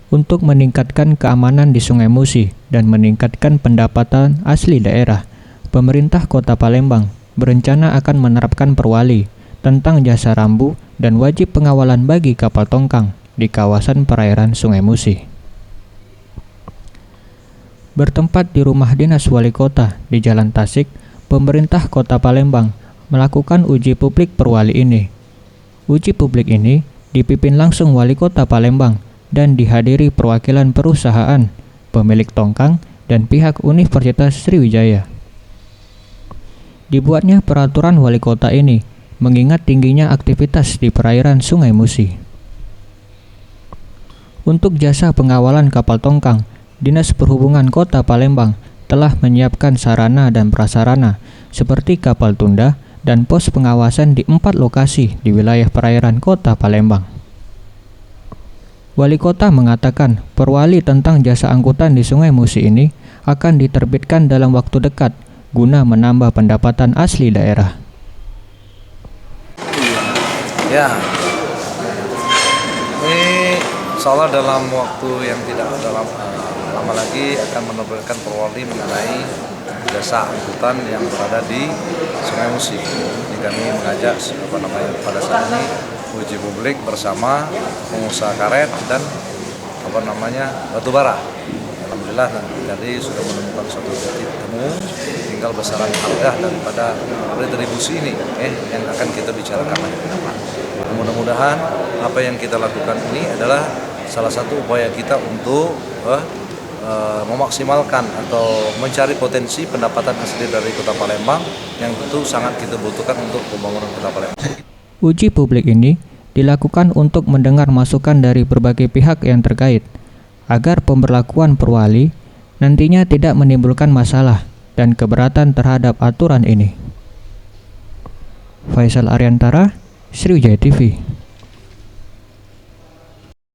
untuk meningkatkan keamanan di Sungai Musi dan meningkatkan pendapatan asli daerah. Pemerintah Kota Palembang berencana akan menerapkan perwali tentang jasa rambu dan wajib pengawalan bagi kapal tongkang di kawasan perairan Sungai Musi. Bertempat di rumah dinas wali kota di Jalan Tasik, pemerintah Kota Palembang melakukan uji publik perwali ini. Uji publik ini dipimpin langsung wali kota Palembang dan dihadiri perwakilan perusahaan, pemilik tongkang, dan pihak Universitas Sriwijaya. Dibuatnya peraturan wali kota ini mengingat tingginya aktivitas di perairan Sungai Musi. Untuk jasa pengawalan kapal tongkang, Dinas Perhubungan Kota Palembang telah menyiapkan sarana dan prasarana seperti kapal tunda dan pos pengawasan di 4 lokasi di wilayah perairan Kota Palembang. Wali kota mengatakan perwali tentang jasa angkutan di Sungai Musi ini akan diterbitkan dalam waktu dekat guna menambah pendapatan asli daerah. Ya, ini insya dalam waktu yang tidak lama lagi akan menerbitkan perwali mengenai jasa angkutan yang berada di Sungai Musi. Ini kami mengajak pada saat ini uji publik bersama pengusaha karet dan batubara. Alhamdulillah tadi sudah menemukan suatu titik temu, tinggal besaran harga daripada retribusi ini yang akan kita bicarakan lagi ke depan. Mudah-mudahan apa yang kita lakukan ini adalah salah satu upaya kita untuk memaksimalkan atau mencari potensi pendapatan asli dari Kota Palembang yang tentu sangat kita butuhkan untuk pembangunan Kota Palembang. Uji publik ini dilakukan untuk mendengar masukan dari berbagai pihak yang terkait, agar pemberlakuan perwali nantinya tidak menimbulkan masalah dan keberatan terhadap aturan ini. Faisal Ariantara, Sriwijaya TV.